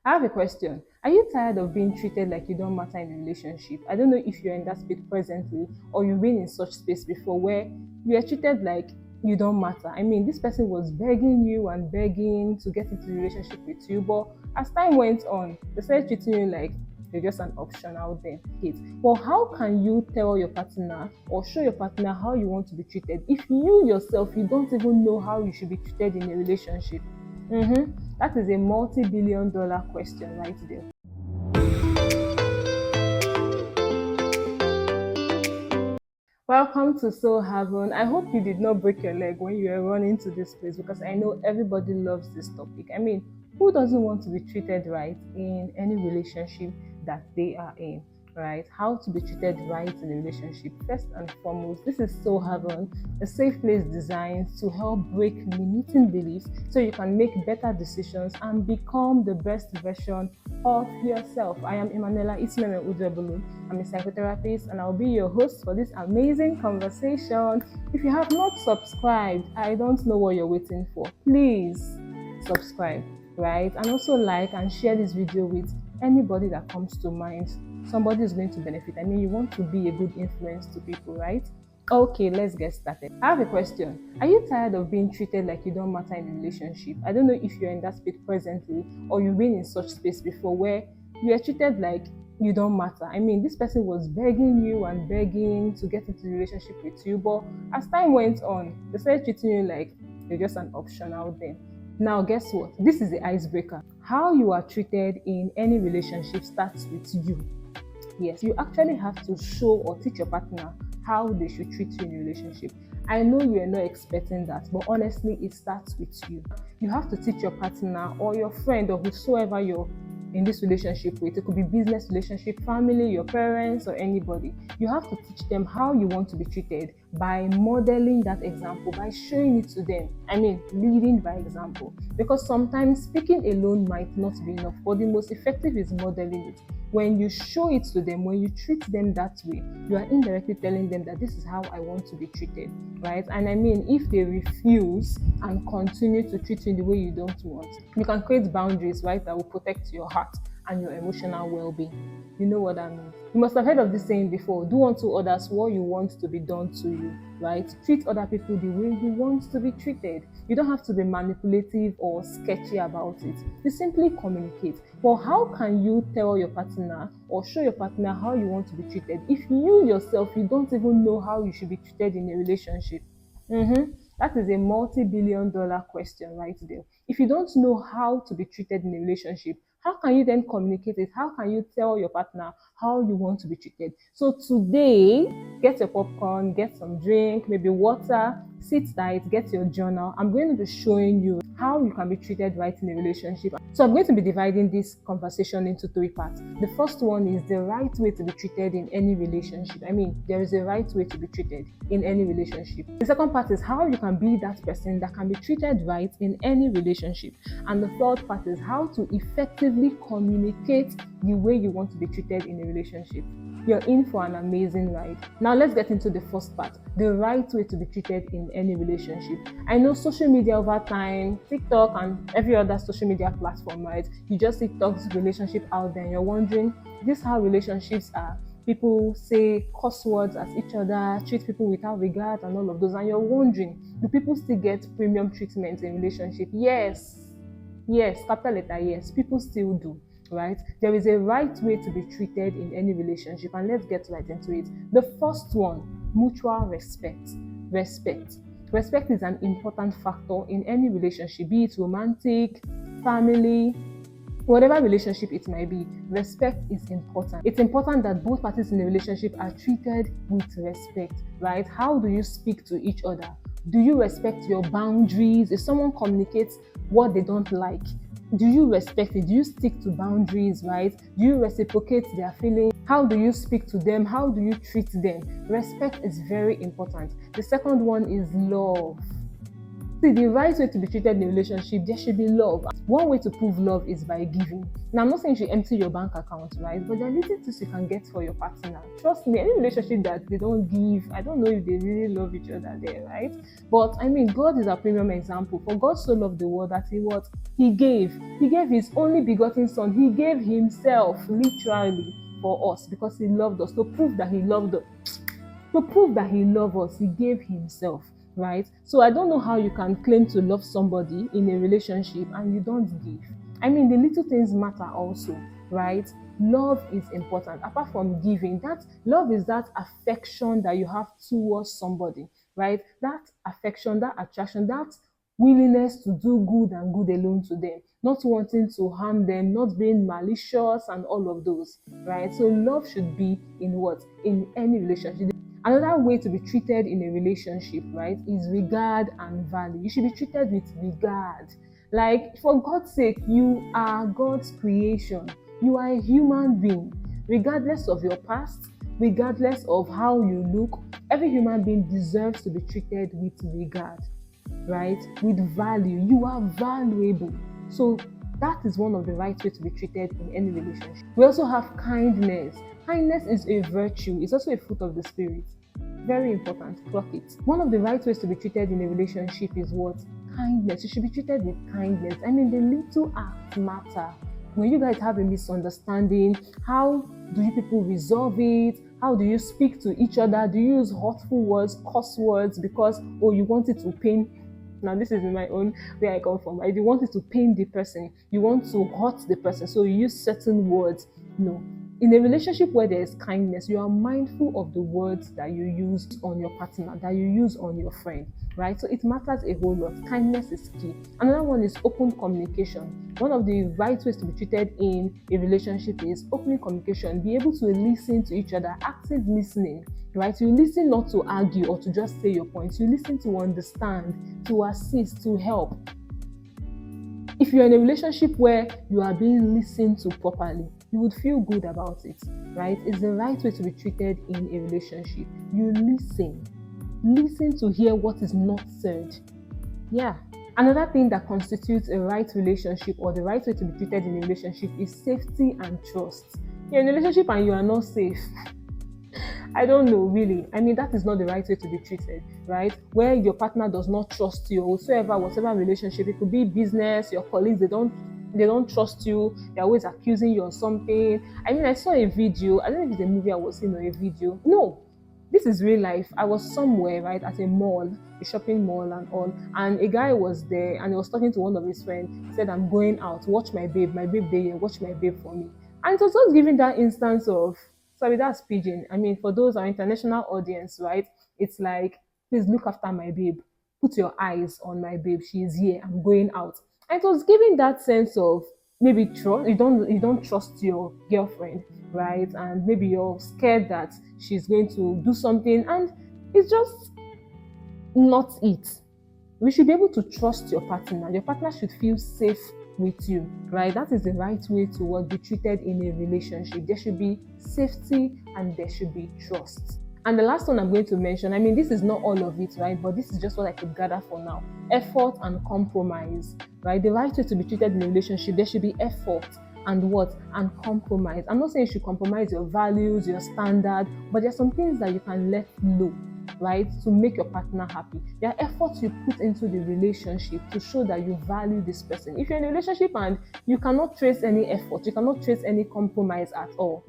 I have a question. Are you tired of being treated like you don't matter in a relationship? I don't know if you're in that space presently or you've been in such space before where you are treated like you don't matter. I mean, this person was begging you and begging to get into a relationship with you, but as time went on, they started treating you like you're just an option out there. Hate. But how can you tell your partner or show your partner how you want to be treated if you yourself you don't even know how you should be treated in a relationship? That is a multi-billion-dollar question right there. Welcome to Soul Haven. I hope you did not break your leg when you were running to this place because I know everybody loves this topic. I mean, who doesn't want to be treated right in any relationship that they are in, right? How to be treated right in a relationship. First and foremost, this is Soul Haven, a safe place designed to help break limiting beliefs so you can make better decisions and become the best version of yourself. I am Emanuela Ismeme Udwebulu. I'm a psychotherapist and I'll be your host for this amazing conversation. If you have not subscribed, I don't know what you're waiting for. Please subscribe, right? And also like and share this video with anybody that comes to mind. Somebody is going to benefit. I mean, you want to be a good influence to people, right? Okay, let's get started. I have a question. Are you tired of being treated like you don't matter in a relationship? I don't know if you're in that space presently or you've been in such space before where you are treated like you don't matter. I mean, this person was begging you and begging to get into a relationship with you, but as time went on, they started treating you like you're just an option out there. Now, guess what? This is the icebreaker. How you are treated in any relationship starts with you. Yes, you actually have to show or teach your partner how they should treat you in a relationship. I know you are not expecting that, but honestly, it starts with you. You have to teach your partner or your friend or whosoever you're in this relationship with. It could be business relationship, family, your parents, or anybody. You have to teach them how you want to be treated by modeling that example, by showing it to them. I mean, leading by example. Because sometimes speaking alone might not be enough, but the most effective is modeling it. When you show it to them, when you treat them that way, you are indirectly telling them that this is how I want to be treated, right? And I mean, if they refuse and continue to treat you in the way you don't want, you can create boundaries, right, that will protect your heart and your emotional well-being. You know what I mean? You must have heard of this saying before: do unto others what you want to be done to you, right? Treat other people the way you want to be treated. You don't have to be manipulative or sketchy about it. You simply communicate. But how can you tell your partner or show your partner how you want to be treated if you yourself you don't even know how you should be treated in a relationship? That is a multi-billion-dollar question right there. If you don't know how to be treated in a relationship, how can you then communicate it? How can you tell your partner how you want to be treated? So today, get your popcorn, get some drink, maybe water, sit tight, get your journal. I'm going to be showing you how you can be treated right in a relationship. So I'm going to be dividing this conversation into three parts. The first one is the right way to be treated in any relationship. I mean, there is a right way to be treated in any relationship. The second part is how you can be that person that can be treated right in any relationship. And the third part is how to effectively communicate the way you want to be treated in a relationship. You're in for an amazing ride. Now let's get into the first part, the right way to be treated in any relationship. I know social media over time, TikTok and every other social media platform, right? You just see toxic relationship out there and you're wondering, is this how relationships are? People say curse words at each other, treat people without regard and all of those. And you're wondering, do people still get premium treatment in relationship? Yes, capital letter yes, people still do, right? There is a right way to be treated in any relationship, and let's get right into it. The first one, mutual respect. Respect. Respect is an important factor in any relationship, be it romantic, family, whatever relationship it might be. Respect is important. It's important that both parties in the relationship are treated with respect, right? How do you speak to each other? Do you respect your boundaries? If someone communicates what they don't like, do you respect it? Do you stick to boundaries, right? Do you reciprocate their feelings? How do you speak to them? How do you treat them? Respect is very important. The second one is love. See, the right way to be treated in a relationship, there should be love. One way to prove love is by giving. Now, I'm not saying you should empty your bank account, right? But there are little things you can get for your partner. Trust me, any relationship that they don't give, I don't know if they really love each other there, right? But I mean, God is a premium example. For God so loved the world that He what? He gave. He gave His only begotten Son. He gave Himself literally for us because He loved us. To prove that He loved us, to prove that He loved us, He gave Himself, right? So I don't know how you can claim to love somebody in a relationship and you don't give. I mean, the little things matter also, right? Love is important. Apart from giving, that love is that affection that you have towards somebody, right? That affection, that attraction, that willingness to do good and good alone to them, not wanting to harm them, not being malicious and all of those, right? So love should be in what? In any relationship. Another way to be treated in a relationship, right, is regard and value. You should be treated with regard. Like, for God's sake, you are God's creation. You are a human being. Regardless of your past, regardless of how you look, every human being deserves to be treated with regard, right? With value. You are valuable. So that is one of the right ways to be treated in any relationship. We also have kindness. Kindness is a virtue. It's also a fruit of the spirit. Very important. Clock it. One of the right ways to be treated in a relationship is what? Kindness. You should be treated with kindness. I mean, the little acts matter. When you guys have a misunderstanding, how do you people resolve it? How do you speak to each other? Do you use hurtful words, curse words because, oh, you want it to pain? Now, this is in my own where I come from. Right? You want it to pain the person. You want to hurt the person. So you use certain words. No. In a relationship where there is kindness, you are mindful of the words that you use on your partner, that you use on your friend, right? So it matters a whole lot. Kindness is key. Another one is open communication. One of the right ways to be treated in a relationship is open communication. Be able to listen to each other, active listening, right? You listen not to argue or to just say your points. You listen to understand, to assist, to help. If you're in a relationship where you are being listened to properly, you would feel good about it, right? It's the right way to be treated in a relationship. You listen. Listen to hear what is not said. Yeah. Another thing that constitutes a right relationship or the right way to be treated in a relationship is safety and trust. You're in a relationship and you are not safe. I don't know, really. I mean, that is not the right way to be treated, right? Where your partner does not trust you, whatever relationship, it could be business, your colleagues, they don't trust you, they're always accusing you of something. I mean, I saw a video, I don't know if it's a movie I was seeing or a video. No, this is real life. I was somewhere, right, at a mall, a shopping mall and all, and a guy was there and he was talking to one of his friends. He said, I'm going out, watch my babe there, watch my babe for me. And it was just giving that instance of, sorry, that's pidgin. I mean, for those our international audience, right? It's like, please look after my babe. Put your eyes on my babe. She is here. I'm going out. And it was giving that sense of maybe trust. You don't trust your girlfriend, right? And maybe you're scared that she's going to do something, and it's just not it. We should be able to trust your partner. Your partner should feel safe with you, right? That is the right way to be treated in a relationship. There should be safety and there should be trust. And the last one I'm going to mention, I mean, this is not all of it, right? But this is just what I could gather for now. Effort and compromise, right? The right way to be treated in a relationship, there should be effort and compromise. I'm not saying you should compromise your values, your standard, but there's some things that you can let go, right, to make your partner happy. There are efforts you put into the relationship to show that you value this person. If you're in a relationship and you cannot trace any effort, you cannot trace any compromise at all,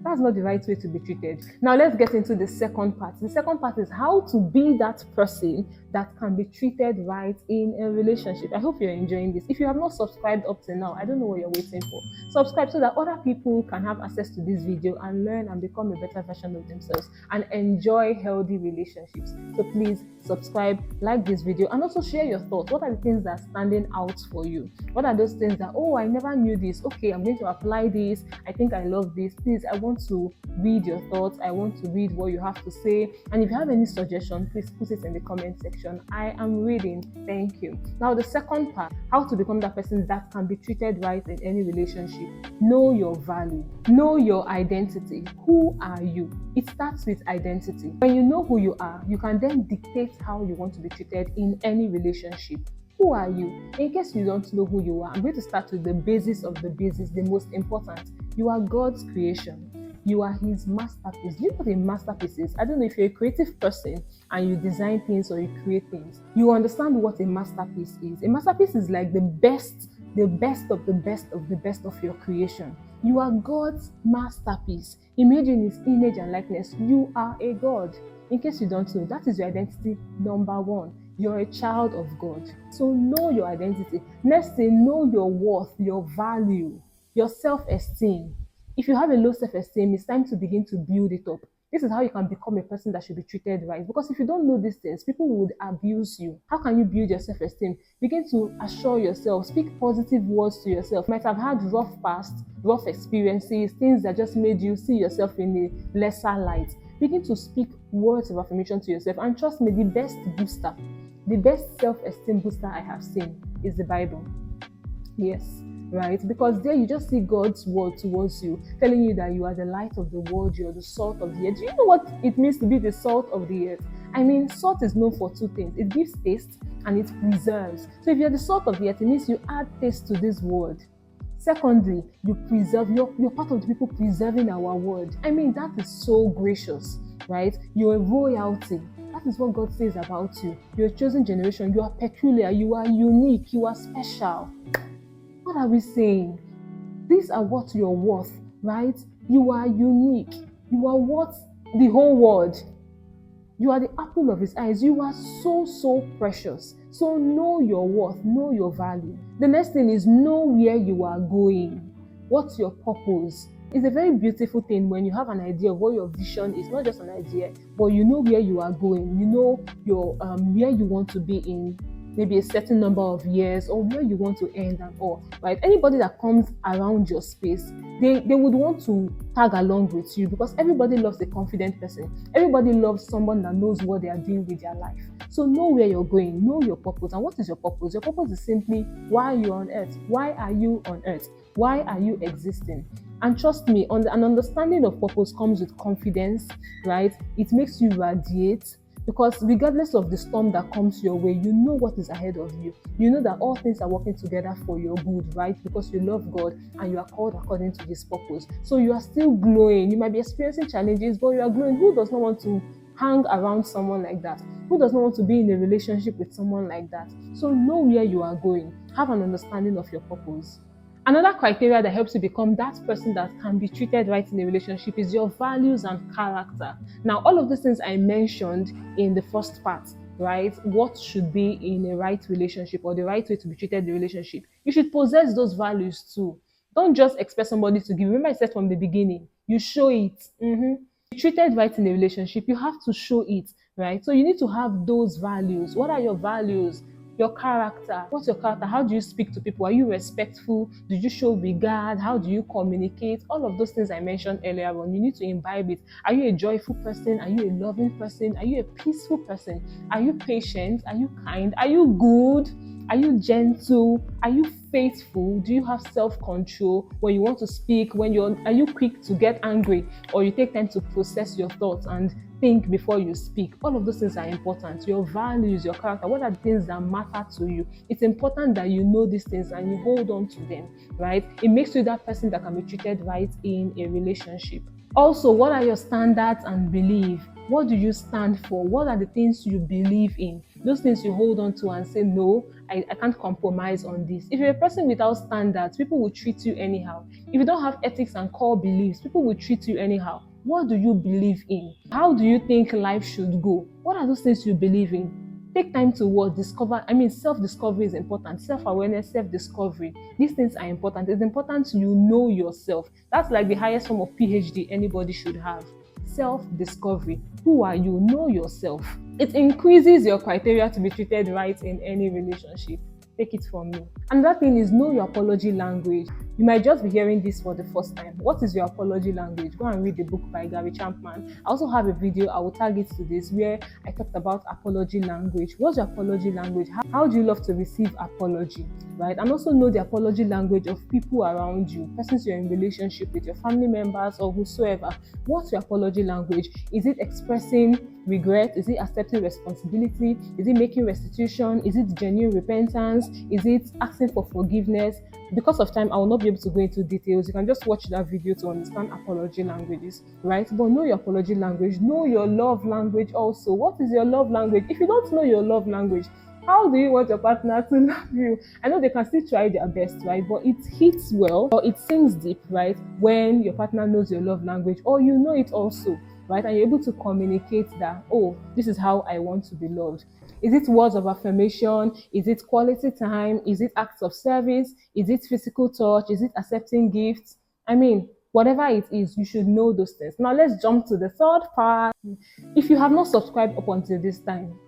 that's not the right way to be treated. Now let's get into the second part. The second part is how to be that person that can be treated right in a relationship. I hope you're enjoying this. If you have not subscribed up to now, I don't know what you're waiting for. Subscribe so that other people can have access to this video and learn and become a better version of themselves and enjoy healthy relationships. So please subscribe, like this video, and also share your thoughts. What are the things that are standing out for you? What are those things that, oh, I never knew this. Okay, I'm going to apply this. I think I love this. Please, I want to read your thoughts. I want to read what you have to say. And if you have any suggestion, please put it in the comment section. I am reading. Thank you. Now, the second part, how to become that person that can be treated right in any relationship. Know your value. Know your identity. Who are you? It starts with identity. When you know who you are, you can then dictate how you want to be treated in any relationship. Who are you? In case you don't know who you are, I'm going to start with the basis of the basis, the most important. You are God's creation. You are his masterpiece. Do you know what a masterpiece is? I don't know if you're a creative person and you design things or you create things. You understand what a masterpiece is. A masterpiece is like the best of the best of the best of your creation. You are God's masterpiece. Imagine in his image and likeness. You are a God. In case you don't know, that is your identity number one. You're a child of God. So know your identity. Next thing, know your worth, your value, your self-esteem. If you have a low self-esteem, it's time to begin to build it up. This is how you can become a person that should be treated right. Because if you don't know these things, people would abuse you. How can you build your self-esteem? Begin to assure yourself, speak positive words to yourself. You might have had rough past, rough experiences, things that just made you see yourself in a lesser light. Begin to speak words of affirmation to yourself. And trust me, the best booster, the best self-esteem booster I have seen is the Bible. Yes, right? Because there you just see God's word towards you, telling you that you are the light of the world, you're the salt of the earth. Do you know what it means to be the salt of the earth? I mean, salt is known for two things. It gives taste and it preserves. So if you're the salt of the earth, it means you add taste to this word. Secondly, you preserve, you're part of the people preserving our word. I mean, that is so gracious, right? You're a royalty. That is what God says about you. You're a chosen generation. You are peculiar. You are unique. You are special. What are we saying? These are what you're worth, right? You are unique. You are worth the whole world. You are the apple of his eyes. You are so, so precious. So know your worth, know your value. The next thing is know where you are going. What's your purpose? It's a very beautiful thing when you have an idea of what your vision is, not just an idea, but you know where you are going. You know your where you want to be in maybe a certain number of years or where you want to end and all, right? Anybody that comes around your space, they would want to tag along with you because everybody loves a confident person. Everybody loves someone that knows what they are doing with their life. So know where you're going, know your purpose. And what is your purpose? Your purpose is simply why you're on earth. Why are you on earth? Why are you existing? And trust me, an understanding of purpose comes with confidence, right? It makes you radiate. Because regardless of the storm that comes your way, you know what is ahead of you. You know that all things are working together for your good, right? Because you love God and you are called according to his purpose. So you are still glowing. You might be experiencing challenges, but you are glowing. Who does not want to hang around someone like that? Who does not want to be in a relationship with someone like that? So know where you are going. Have an understanding of your purpose. Another criteria that helps you become that person that can be treated right in a relationship is your values and character. Now, all of these things I mentioned in the first part, right? What should be in a right relationship or the right way to be treated in the relationship. You should possess those values too. Don't just expect somebody to give. Remember I said from the beginning, you show it. Be treated right in a relationship, you have to show it, right? So you need to have those values. What are your values? Your character. What's your character? How do you speak to people? Are you respectful? Do you show regard? How do you communicate? All of those things I mentioned earlier on, you need to imbibe it. Are you a joyful person? Are you a loving person? Are you a peaceful person? Are you patient? Are you kind? Are you good? Are you gentle? Are you faithful? Do you have self-control when you want to speak? Are you quick to get angry, or you take time to process your thoughts and think before you speak? All of those things are important. Your values, your character, what are the things that matter to you? It's important that you know these things and you hold on to them, right? It makes you that person that can be treated right in a relationship. Also, what are your standards and beliefs? What do you stand for? What are the things you believe in? Those things you hold on to and say, no, I can't compromise on this. If you're a person without standards, people will treat you anyhow. If you don't have ethics and core beliefs, people will treat you anyhow. What do you believe in? How do you think life should go? What are those things you believe in? Take time to discover. Self-discovery is important. Self-awareness, self-discovery. These things are important. It's important you know yourself. That's like the highest form of PhD anybody should have. Self-discovery. Who are you? Know yourself. It increases your criteria to be treated right in any relationship. Take it from me. Another thing is know your apology language. You might just be hearing this for the first time. What is your apology language? Go and read the book by Gary Chapman. I also have a video, I will tag it to this, where I talked about apology language. What's your apology language? How do you love to receive apology, right? And also know the apology language of people around you, persons you're in relationship with, your family members or whosoever. What's your apology language? Is it expressing regret? Is it accepting responsibility? Is it making restitution? Is it genuine repentance? Is it asking for forgiveness? Because of time, I will not be able to go into details. You can just watch that video to understand apology languages, right? But know your apology language. Know your love language also. What is your love language? If you don't know your love language, how do you want your partner to love you? I know they can still try their best, right? But it hits well or it sinks deep, right? When your partner knows your love language or you know it also, right? And you're able to communicate that, oh, this is how I want to be loved. Is it words of affirmation? Is it quality time? Is it acts of service? Is it physical touch? Is it accepting gifts? I mean, whatever it is, you should know those things. Now let's jump to the third part. If you have not subscribed up until this time,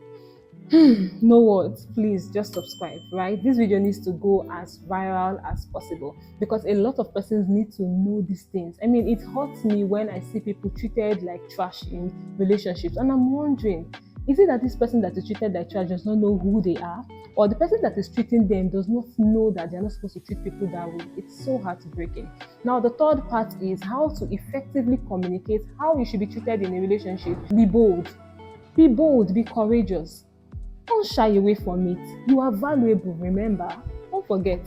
no words, please just subscribe, right? This video needs to go as viral as possible because a lot of persons need to know these things. I mean, it hurts me when I see people treated like trash in relationships, and I'm wondering, is it that this person that is treated like trash does not know who they are, or the person that is treating them does not know that they're not supposed to treat people that way? It's so heartbreaking. Now, the third part is how to effectively communicate how you should be treated in a relationship. Be bold, be courageous. Don't shy away from it. You are valuable, remember. Don't forget,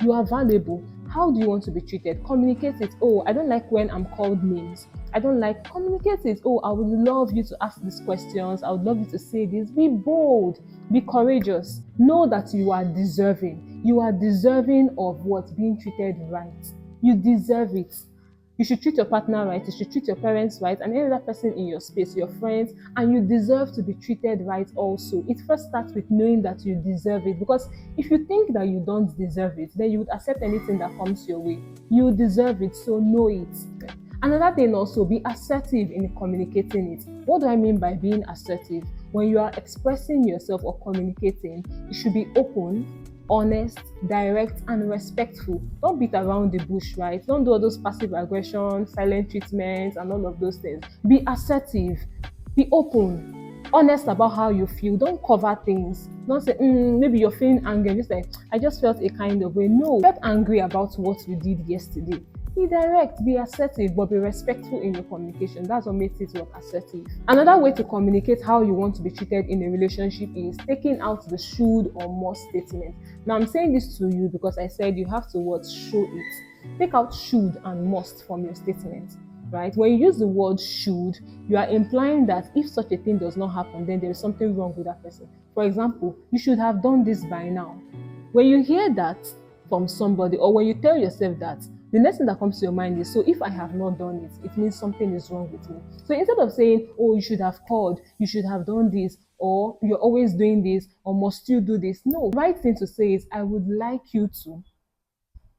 you are valuable. How do you want to be treated? Communicate it. Oh, I don't like when I'm called names. I don't like, communicate it. Oh, I would love you to ask these questions. I would love you to say this. Be bold. Be courageous. Know that you are deserving. You are deserving of what? Being treated right. You deserve it. You should treat your partner right, you should treat your parents right, and any other person in your space, your friends, and you deserve to be treated right also. It first starts with knowing that you deserve it, because if you think that you don't deserve it, then you would accept anything that comes your way. You deserve it, so know it. Another thing also, be assertive in communicating it. What do I mean by being assertive? When you are expressing yourself or communicating, it should be open, honest, direct, and respectful. Don't beat around the bush, right? Don't do all those passive aggression, silent treatments, and all of those things. Be assertive, be open, honest about how you feel. Don't cover things. Don't say, maybe you're feeling angry. Just like, I just felt a kind of way. No, get angry about what you did yesterday. Be direct, be assertive, but be respectful in your communication. That's what makes it work, assertive. Another way to communicate how you want to be treated in a relationship is taking out the should or must statement. Now, I'm saying this to you because I said you have to show it. Take out should and must from your statement, right? When you use the word should, you are implying that if such a thing does not happen, then there is something wrong with that person. For example, you should have done this by now. When you hear that from somebody, or when you tell yourself that, the next thing that comes to your mind is, so if I have not done it, it means something is wrong with me. So instead of saying, oh, you should have called, you should have done this, or you're always doing this, or must you do this? No, the right thing to say is, I would like you to,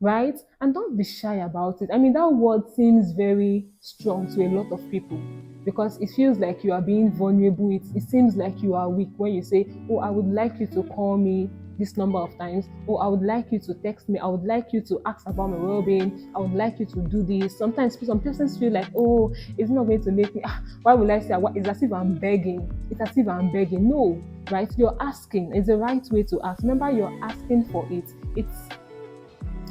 right? And don't be shy about it. I mean, that word seems very strong to a lot of people because it feels like you are being vulnerable. It seems like you are weak when you say, oh, I would like you to call me this number of times, or I would like you to text me, I would like you to ask about my well-being, I would like you to do this. Sometimes some persons feel like, oh, it's not going to make me, why will I say, it's as if I'm begging. It's as if I'm begging. No, right? You're asking. It's the right way to ask. Remember, you're asking for it.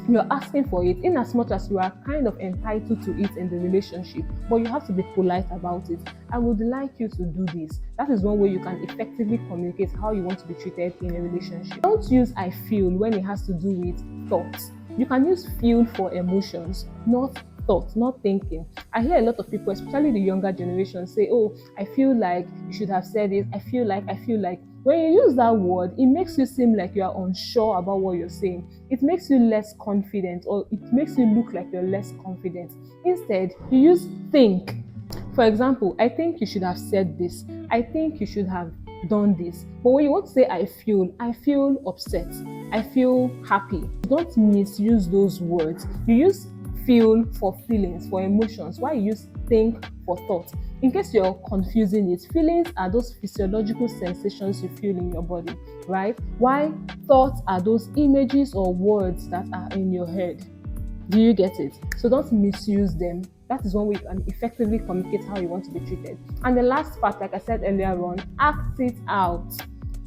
You're asking for it in as much as you are kind of entitled to it in the relationship, but you have to be polite about it. I would like you to do this. That is one way you can effectively communicate how you want to be treated in a relationship. Don't use I feel when it has to do with thoughts. You can use feel for emotions, not thought, not thinking. I hear a lot of people, especially the younger generation, say, oh, I feel like you should have said it. I feel like. When you use that word, it makes you seem like you are unsure about what you're saying. It makes you less confident, or it makes you look like you're less confident. Instead, you use think. For example, I think you should have said this. I think you should have done this. But when you want to say I feel upset. I feel happy. Don't misuse those words. You use feel for feelings, for emotions, while you use think for thought. In case you're confusing it, feelings are those physiological sensations you feel in your body, right? Why thoughts are those images or words that are in your head. Do you get it? So don't misuse them. That is one way you can effectively communicate how you want to be treated. And the last part, like I said earlier on, act it out.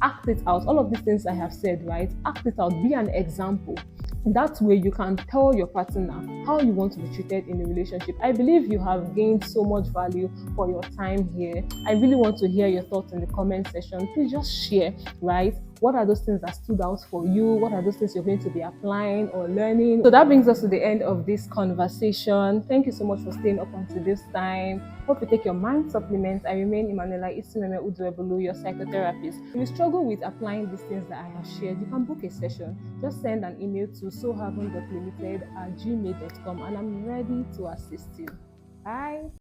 Act it out. All of these things I have said, right? Act it out. Be an example. That way you can tell your partner how you want to be treated in a relationship. I believe you have gained so much value for your time here. I really want to hear your thoughts in the comment section. Please just share, right? What are those things that stood out for you? What are those things you're going to be applying or learning? So that brings us to the end of this conversation. Thank you so much for staying up until this time. Hope you take your mind supplements. I remain Emanuela Isimeme Uduebulu, your psychotherapist. If you struggle with applying these things that I have shared, you can book a session. Just send an email to sohaven.limited@gmail.com and I'm ready to assist you. Bye.